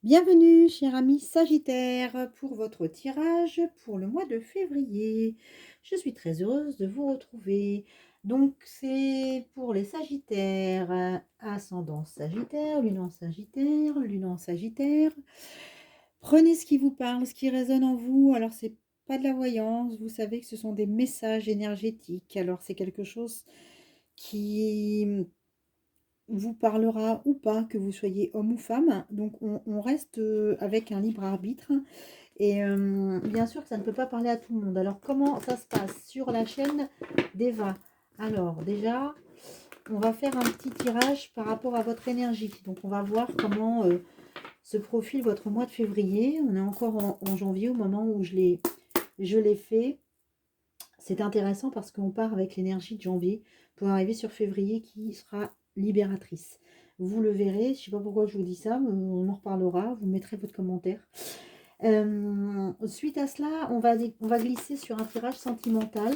Bienvenue, cher ami Sagittaire, pour votre tirage pour le mois de février. Je suis très heureuse de vous retrouver. Donc, c'est pour les Sagittaires, ascendant Sagittaire, lune en Sagittaire. Prenez ce qui vous parle, ce qui résonne en vous. Alors, c'est pas de la voyance, vous savez que ce sont des messages énergétiques. Alors, c'est quelque chose qui vous parlera ou pas, que vous soyez homme ou femme. Donc on reste avec un libre arbitre. Et bien sûr que ça ne peut pas parler à tout le monde. Alors comment ça se passe sur la chaîne d'Eva? Alors déjà, on va faire un petit tirage par rapport à votre énergie. Donc on va voir comment se profile votre mois de février. On est encore en janvier au moment où je l'ai fait. C'est intéressant parce qu'on part avec l'énergie de janvier pour arriver sur février qui sera libératrice. Vous le verrez, je ne sais pas pourquoi je vous dis ça, mais on en reparlera, vous mettrez votre commentaire. Suite à cela, on va glisser sur un tirage sentimental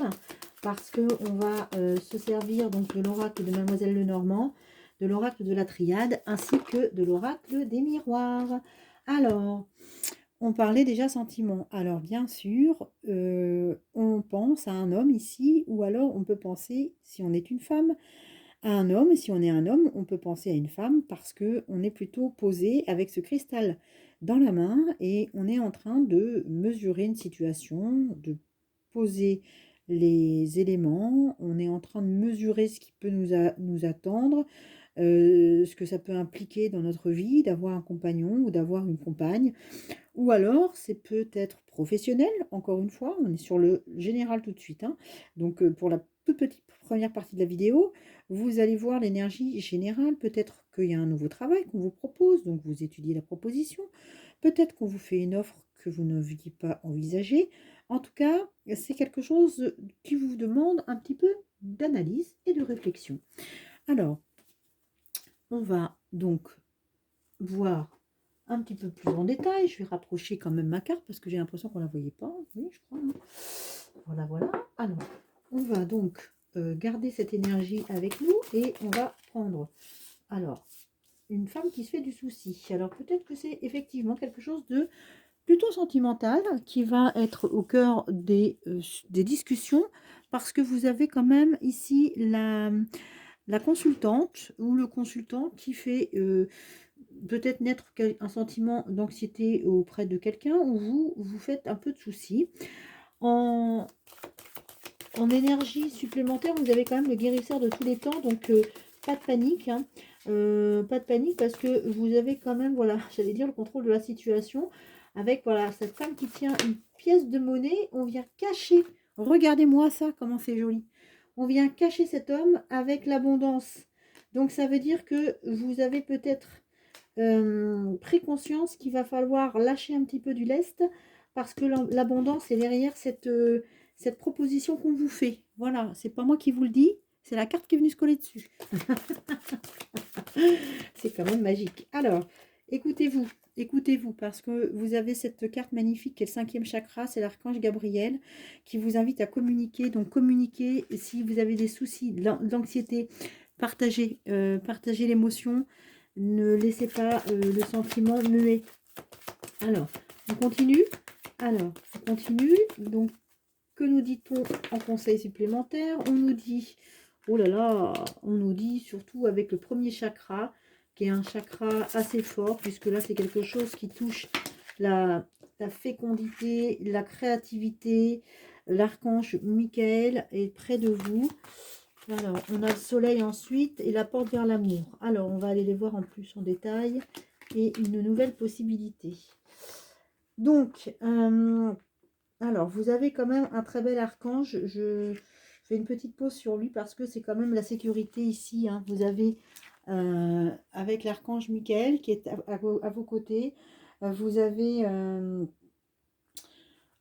parce qu'on va se servir donc de l'oracle de Mademoiselle Lenormand, de l'oracle de la Triade ainsi que de l'oracle des miroirs. Alors, on parlait déjà sentiments. Alors bien sûr, on pense à un homme ici, ou alors on peut penser, si on est une femme, à un homme. Et si on est un homme, on peut penser à une femme parce que on est plutôt posé avec ce cristal dans la main et on est en train de mesurer une situation, de poser les éléments. On est en train de mesurer ce qui peut nous attendre, ce que ça peut impliquer dans notre vie d'avoir un compagnon ou d'avoir une compagne. Ou alors, c'est peut-être professionnel, encore une fois, on est sur le général tout de suite, hein. Donc, pour la toute petite première partie de la vidéo, vous allez voir l'énergie générale. Peut-être qu'il y a un nouveau travail qu'on vous propose, donc vous étudiez la proposition. Peut-être qu'on vous fait une offre que vous n'aviez pas envisagée. En tout cas, c'est quelque chose qui vous demande un petit peu d'analyse et de réflexion. Alors, on va donc voir un petit peu plus en détail. Je vais rapprocher quand même ma carte parce que j'ai l'impression qu'on ne la voyait pas. Oui, je crois, hein. Voilà, voilà. Alors, on va donc garder cette énergie avec nous et on va prendre, alors, une femme qui se fait du souci. Alors, peut-être que c'est effectivement quelque chose de plutôt sentimental qui va être au cœur des discussions parce que vous avez quand même ici la consultante ou le consultant qui fait peut-être naître un sentiment d'anxiété auprès de quelqu'un ou vous, vous faites un peu de soucis. En, en énergie supplémentaire, vous avez quand même le guérisseur de tous les temps, donc pas de panique, hein. Pas de panique parce que vous avez quand même, voilà, j'allais dire le contrôle de la situation avec voilà cette femme qui tient une pièce de monnaie. On vient cacher, regardez-moi ça, comment c'est joli. On vient cacher cet homme avec l'abondance. Donc ça veut dire que vous avez peut-être pris conscience qu'il va falloir lâcher un petit peu du lest parce que l'abondance est derrière cette proposition qu'on vous fait. Voilà, c'est pas moi qui vous le dis, c'est la carte qui est venue se coller dessus. C'est quand même magique. Alors, écoutez-vous, écoutez-vous, parce que vous avez cette carte magnifique qui est le 5e chakra, c'est l'archange Gabriel, qui vous invite à communiquer. Donc, communiquer si vous avez des soucis, de l'anxiété, partagez, partagez l'émotion, ne laissez pas le sentiment muet. Alors, on continue. Alors, on continue. Donc, que nous dit-on en conseil supplémentaire? On nous dit, oh là là, on nous dit surtout avec le premier chakra, qui est un chakra assez fort, puisque là, c'est quelque chose qui touche la fécondité, la créativité. L'archange Michael est près de vous. Alors, on a le soleil ensuite et la porte vers l'amour. Alors, on va aller les voir en plus en détail et une nouvelle possibilité. Donc, alors, vous avez quand même un très bel archange. Je fais une petite pause sur lui parce que c'est quand même la sécurité ici, hein. Vous avez, avec l'archange Michael qui est à vos côtés, vous avez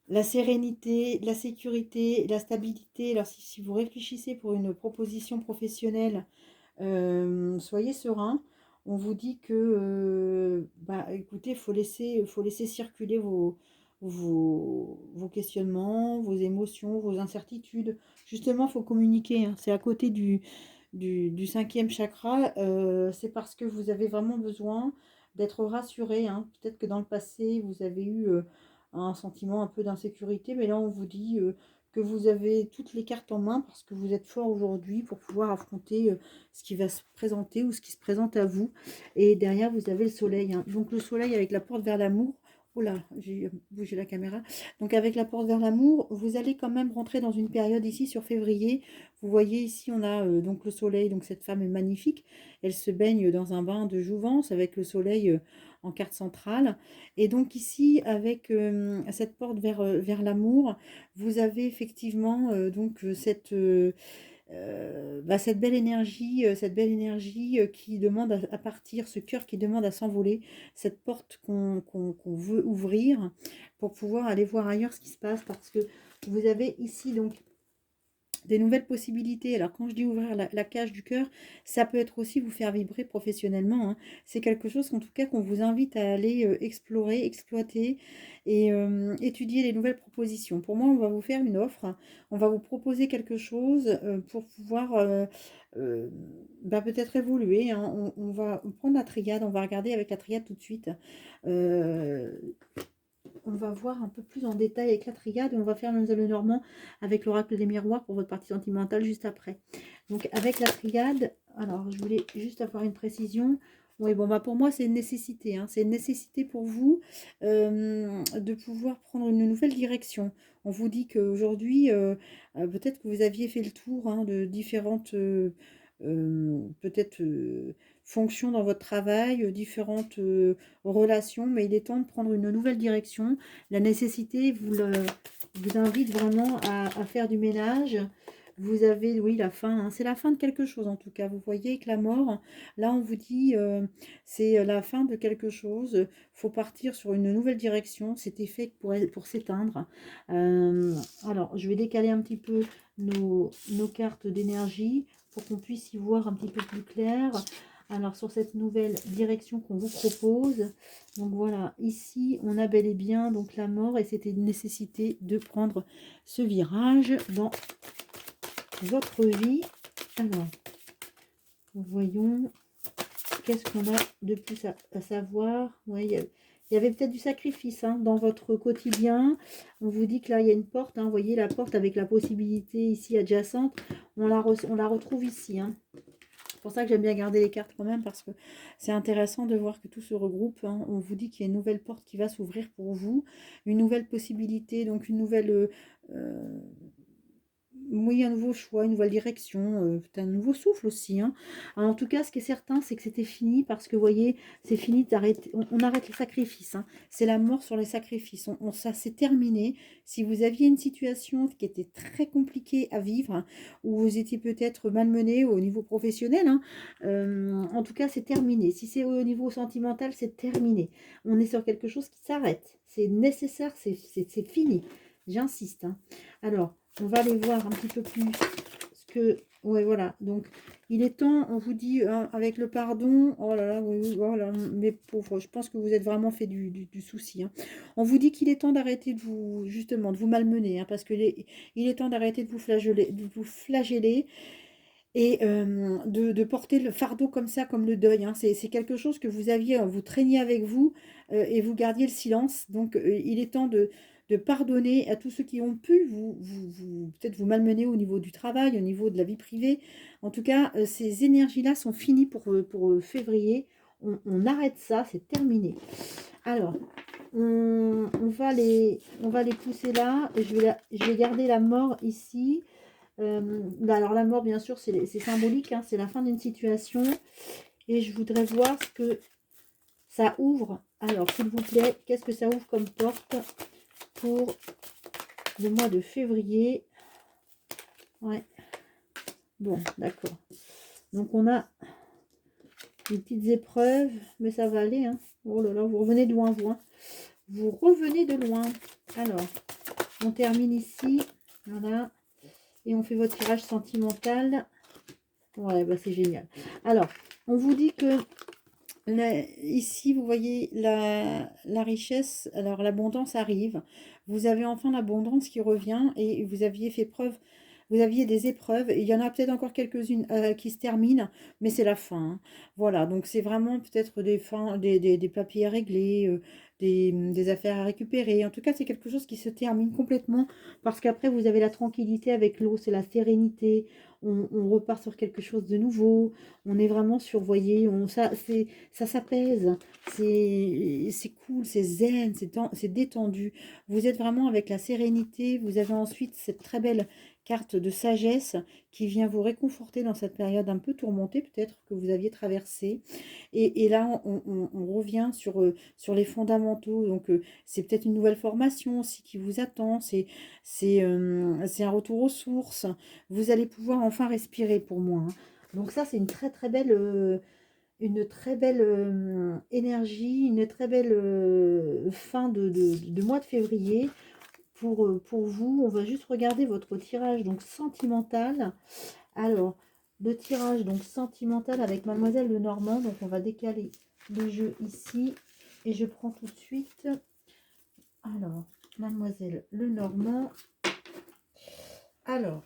la sérénité, la sécurité, la stabilité. Alors, si vous réfléchissez pour une proposition professionnelle, soyez serein. On vous dit que, bah, écoutez, faut laisser circuler vos questionnements, vos émotions, vos incertitudes. Justement, il faut communiquer, hein. C'est à côté du 5e chakra. C'est parce que vous avez vraiment besoin d'être rassuré, hein. Peut-être que dans le passé, vous avez eu un sentiment un peu d'insécurité, mais là, on vous dit que vous avez toutes les cartes en main parce que vous êtes fort aujourd'hui pour pouvoir affronter ce qui va se présenter ou ce qui se présente à vous. Et derrière, vous avez le soleil, hein. Donc le soleil avec la porte vers l'amour. Oh là, j'ai bougé la caméra. Donc avec la porte vers l'amour, vous allez quand même rentrer dans une période ici sur février. Vous voyez ici, on a donc le soleil. Donc cette femme est magnifique. Elle se baigne dans un bain de jouvence avec le soleil en carte centrale. Et donc ici, avec cette porte vers l'amour, vous avez effectivement cette belle énergie qui demande à partir, ce cœur qui demande à s'envoler, cette porte qu'on veut ouvrir pour pouvoir aller voir ailleurs ce qui se passe, parce que vous avez ici donc des nouvelles possibilités. Alors quand je dis ouvrir la cage du cœur, ça peut être aussi vous faire vibrer professionnellement, hein. C'est quelque chose en tout cas qu'on vous invite à aller explorer, exploiter et étudier les nouvelles propositions. Pour moi, on va vous faire une offre, hein. On va vous proposer quelque chose pour pouvoir peut-être évoluer, hein. On va prendre la triade, on va regarder avec la triade tout de suite. Euh, on va voir un peu plus en détail avec la triade et on va faire le normand avec l'oracle des miroirs pour votre partie sentimentale juste après. Donc avec la triade, alors je voulais juste avoir une précision. Oui, bon, pour moi, c'est une nécessité, hein. C'est une nécessité pour vous de pouvoir prendre une nouvelle direction. On vous dit qu'aujourd'hui, peut-être que vous aviez fait le tour, hein, de différentes peut-être fonctions dans votre travail, différentes relations, mais il est temps de prendre une nouvelle direction. La nécessité vous invite vraiment à faire du ménage. Vous avez, oui, la fin, hein. C'est la fin de quelque chose en tout cas. Vous voyez avec la mort, là on vous dit c'est la fin de quelque chose. Il faut partir sur une nouvelle direction. C'était fait pour s'éteindre. Alors, je vais décaler un petit peu nos cartes d'énergie pour qu'on puisse y voir un petit peu plus clair. Alors, sur cette nouvelle direction qu'on vous propose, donc voilà, ici, on a bel et bien donc la mort et c'était une nécessité de prendre ce virage dans votre vie. Alors, voyons, qu'est-ce qu'on a de plus à savoir? Ouais, il y avait peut-être du sacrifice, hein, dans votre quotidien. On vous dit que là, il y a une porte, hein, vous voyez la porte avec la possibilité ici adjacente. On la retrouve ici, hein. C'est pour ça que j'aime bien garder les cartes quand même, parce que c'est intéressant de voir que tout se regroupe, hein. On vous dit qu'il y a une nouvelle porte qui va s'ouvrir pour vous, une nouvelle possibilité, donc une nouvelle... oui, un nouveau choix, une nouvelle direction, un nouveau souffle aussi, hein. Alors, en tout cas, ce qui est certain, c'est que c'était fini parce que, vous voyez, c'est fini d'arrêter. On arrête les sacrifices, hein. C'est la mort sur les sacrifices. Ça, c'est terminé. Si vous aviez une situation qui était très compliquée à vivre, hein, où vous étiez peut-être malmené au niveau professionnel, hein, en tout cas, c'est terminé. Si c'est au niveau sentimental, c'est terminé. On est sur quelque chose qui s'arrête. C'est nécessaire, c'est fini. J'insiste, hein. Alors, on va aller voir un petit peu plus ce que... Ouais, voilà. Donc, il est temps, on vous dit, hein, avec le pardon... Oh là là, oui, voilà, mes pauvres, je pense que vous êtes vraiment fait du souci, hein. On vous dit qu'il est temps d'arrêter de vous, justement, de vous malmener, hein, parce que il est temps d'arrêter de vous flageller et de porter le fardeau comme ça, comme le deuil, hein. C'est quelque chose que vous aviez, vous traîniez avec vous et vous gardiez le silence. Donc, il est temps de pardonner à tous ceux qui ont pu peut-être vous malmener au niveau du travail, au niveau de la vie privée. En tout cas, ces énergies-là sont finies pour février. On arrête ça, c'est terminé. Alors, on va les pousser là. Je vais garder la mort ici. Alors la mort, bien sûr, c'est symbolique, hein, c'est la fin d'une situation. Et je voudrais voir ce que ça ouvre. Alors, s'il vous plaît, qu'est-ce que ça ouvre comme porte pour le mois de février? Ouais. Bon, d'accord. Donc, on a des petites épreuves, mais ça va aller, hein. Oh là là, vous revenez de loin, vous, hein. Vous revenez de loin. Alors, on termine ici. Voilà. Et on fait votre tirage sentimental. Ouais, c'est génial. Alors, on vous dit que ici, vous voyez la richesse. Alors, l'abondance arrive. Vous avez enfin l'abondance qui revient et vous aviez fait preuve vous aviez des épreuves. Il y en a peut-être encore quelques-unes qui se terminent, mais c'est la fin, hein. Voilà, donc c'est vraiment peut-être des fins, des papiers à régler, des affaires à récupérer. En tout cas, c'est quelque chose qui se termine complètement parce qu'après, vous avez la tranquillité avec l'eau, c'est la sérénité. On repart sur quelque chose de nouveau. On est vraiment sur, voyez, ça s'apaise. C'est cool, c'est zen, c'est détendu. Vous êtes vraiment avec la sérénité. Vous avez ensuite cette très belle carte de sagesse qui vient vous réconforter dans cette période un peu tourmentée, peut-être que vous aviez traversée. Et là, on revient sur les fondamentaux. Donc, c'est peut-être une nouvelle formation aussi qui vous attend. C'est un retour aux sources. Vous allez pouvoir enfin respirer pour moi, hein. Donc ça, c'est une très belle énergie, une très belle fin de mois de février pour vous. On va juste regarder votre tirage donc sentimental. Alors, le tirage donc sentimental avec Mademoiselle Lenormand. Donc, on va décaler le jeu ici. Et je prends tout de suite. Alors, Mademoiselle Lenormand. Alors,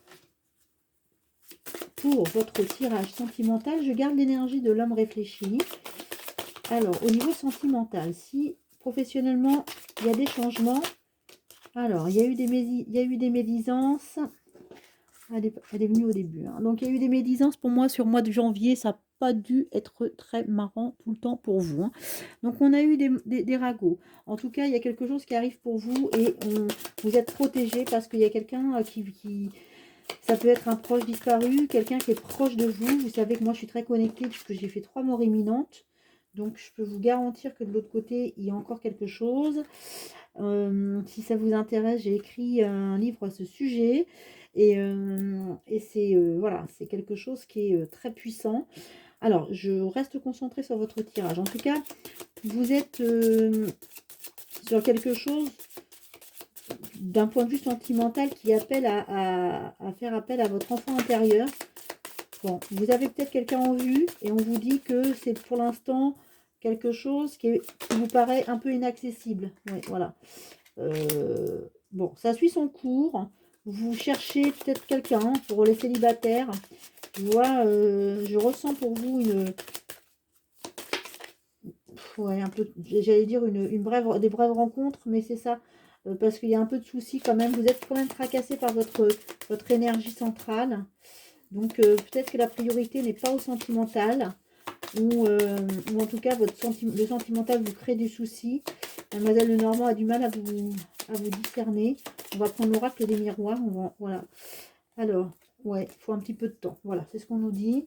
pour votre tirage sentimental, je garde l'énergie de l'homme réfléchi. Alors, au niveau sentimental, si professionnellement, il y a des changements. Alors, il y a eu des médisances. Elle est venue au début, hein. Donc, il y a eu des médisances pour moi sur le mois de janvier. Ça n'a pas dû être très marrant tout le temps pour vous, hein. Donc, on a eu des ragots. En tout cas, il y a quelque chose qui arrive pour vous et vous êtes protégé parce qu'il y a quelqu'un ça peut être un proche disparu, quelqu'un qui est proche de vous. Vous savez que moi, je suis très connectée puisque j'ai fait 3 morts imminentes. Donc, je peux vous garantir que de l'autre côté, il y a encore quelque chose. Si ça vous intéresse, j'ai écrit un livre à ce sujet. Et c'est voilà, c'est quelque chose qui est très puissant. Alors, je reste concentrée sur votre tirage. En tout cas, vous êtes sur quelque chose d'un point de vue sentimental qui appelle à faire appel à votre enfant intérieur. Bon, vous avez peut-être quelqu'un en vue et on vous dit que c'est pour l'instant quelque chose qui vous paraît un peu inaccessible. Ouais, voilà. Bon, ça suit son cours. Vous cherchez peut-être quelqu'un pour les célibataires. Je ressens pour vous ouais, un peu, j'allais dire des brèves rencontres, mais c'est ça, parce qu'il y a un peu de soucis quand même. Vous êtes quand même tracassé par votre énergie centrale. Donc peut-être que la priorité n'est pas au sentimental, ou en tout cas le sentimental vous crée des soucis. Mademoiselle Lenormand a du mal à vous discerner. On va prendre l'oracle des miroirs. Voilà. Alors, ouais, il faut un petit peu de temps. Voilà, c'est ce qu'on nous dit.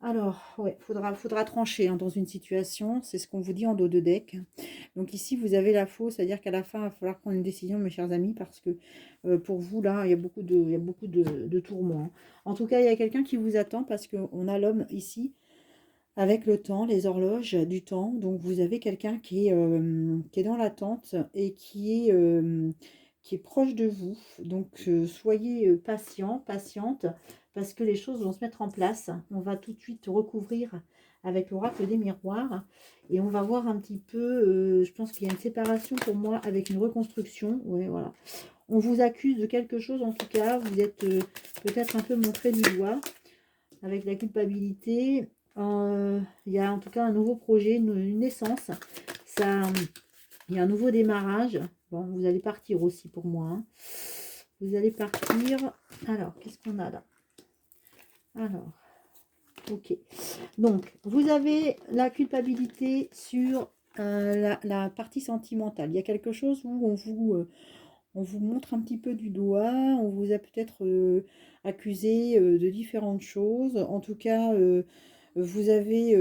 Alors, ouais, faudra trancher, hein, dans une situation. C'est ce qu'on vous dit en dos de deck. Donc ici, vous avez la fausse, c'est-à-dire qu'à la fin, il va falloir prendre une décision, mes chers amis, parce que pour vous, là, il y a beaucoup de tourments, hein. En tout cas, il y a quelqu'un qui vous attend parce qu'on a l'homme ici avec le temps, les horloges du temps. Donc vous avez quelqu'un qui est dans l'attente et qui est proche de vous. Donc soyez patient, patiente, parce que les choses vont se mettre en place. On va tout de suite recouvrir avec l'oracle des miroirs et on va voir un petit peu, je pense qu'il y a une séparation pour moi avec une reconstruction. Ouais, voilà. On vous accuse de quelque chose, en tout cas, vous êtes peut-être un peu montré du doigt avec la culpabilité. Il y a en tout cas un nouveau projet, une naissance. Il y a un nouveau démarrage. Bon, vous allez partir aussi pour moi, hein. Vous allez partir. Alors, qu'est-ce qu'on a là? Alors, ok. Donc, vous avez la culpabilité sur la partie sentimentale. Il y a quelque chose où on vous montre un petit peu du doigt, on vous a peut-être accusé de différentes choses. En tout cas, vous avez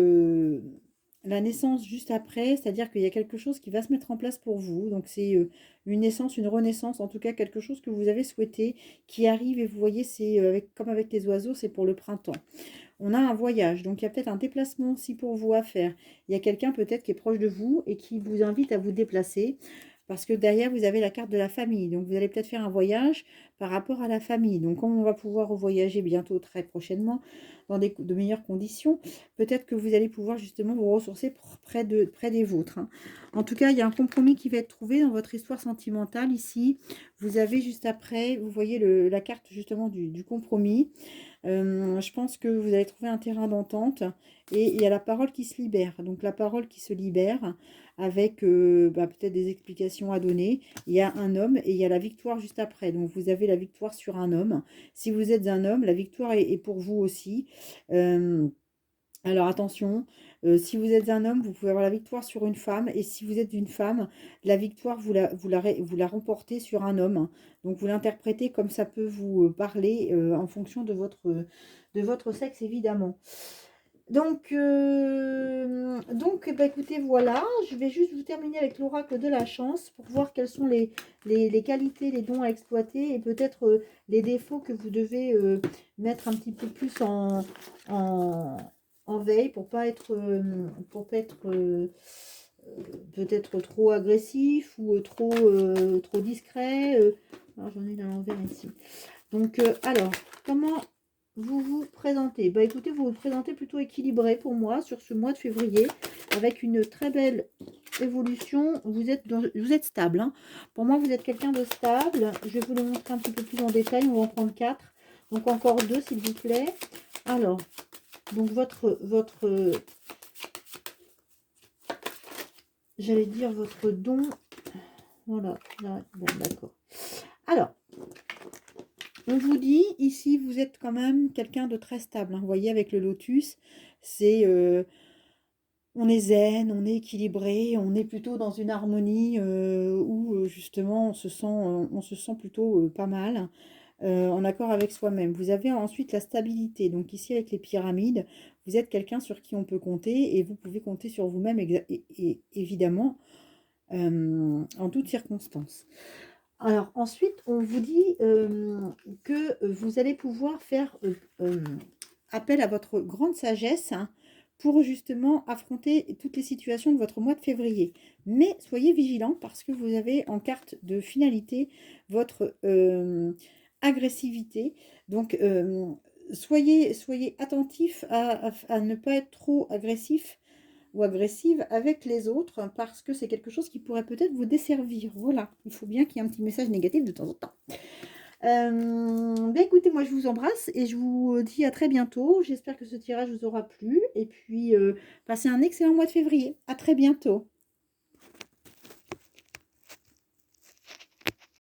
la naissance juste après, c'est-à-dire qu'il y a quelque chose qui va se mettre en place pour vous. Donc c'est une naissance, une renaissance, en tout cas quelque chose que vous avez souhaité, qui arrive et vous voyez, c'est comme avec les oiseaux, c'est pour le printemps. On a un voyage, donc il y a peut-être un déplacement aussi pour vous à faire. Il y a quelqu'un peut-être qui est proche de vous et qui vous invite à vous déplacer. parce que derrière, vous avez la carte de la famille. Donc, vous allez peut-être faire un voyage par rapport à la famille. Donc, comme on va pouvoir voyager bientôt, très prochainement, dans de meilleures conditions, peut-être que vous allez pouvoir justement vous ressourcer près des vôtres, hein. En tout cas, il y a un compromis qui va être trouvé dans votre histoire sentimentale ici. Vous avez juste après, vous voyez la carte justement du compromis. Je pense que vous allez trouver un terrain d'entente et il y a la parole qui se libère. Donc la parole qui se libère avec peut-être des explications à donner. Il y a un homme et il y a la victoire juste après. Donc vous avez la victoire sur un homme. Si vous êtes un homme, la victoire est pour vous aussi. Euh, alors attention, si vous êtes un homme, vous pouvez avoir la victoire sur une femme. Et si vous êtes une femme, la victoire, vous la remportez sur un homme. Donc vous l'interprétez comme ça peut vous parler en fonction de votre sexe, évidemment. Donc bah, écoutez, voilà, je vais juste vous terminer avec l'oracle de la chance pour voir quelles sont les qualités, les dons à exploiter et peut-être les défauts que vous devez mettre un petit peu plus en, en veille pour pas être peut-être trop agressif ou trop discret. Alors j'en ai dans l'envers ici. Donc alors, comment vous vous présentez? Bah écoutez, vous vous présentez plutôt équilibré pour moi sur ce mois de février, avec une très belle évolution. Vous êtes stable, hein. Pour moi, vous êtes quelqu'un de stable. Je vais vous le montrer un petit peu plus en détail. On va en prendre 4. Donc encore 2, s'il vous plaît. Alors, donc j'allais dire votre don. Voilà, là, bon, d'accord. Alors, on vous dit, ici, vous êtes quand même quelqu'un de très stable, hein. Vous voyez, avec le lotus, c'est... on est zen, on est équilibré, on est plutôt dans une harmonie où justement on se sent plutôt pas mal, en accord avec soi-même. Vous avez ensuite la stabilité. Donc ici avec les pyramides, vous êtes quelqu'un sur qui on peut compter et vous pouvez compter sur vous-même évidemment en toutes circonstances. Alors ensuite, on vous dit que vous allez pouvoir faire appel à votre grande sagesse, hein, pour justement affronter toutes les situations de votre mois de février. Mais soyez vigilants parce que vous avez en carte de finalité votre agressivité. Donc soyez attentifs à ne pas être trop agressif ou agressive avec les autres parce que c'est quelque chose qui pourrait peut-être vous desservir. Voilà, il faut bien qu'il y ait un petit message négatif de temps en temps. Écoutez, moi je vous embrasse et je vous dis à très bientôt. J'espère que ce tirage vous aura plu et puis passez un excellent mois de février. À très bientôt.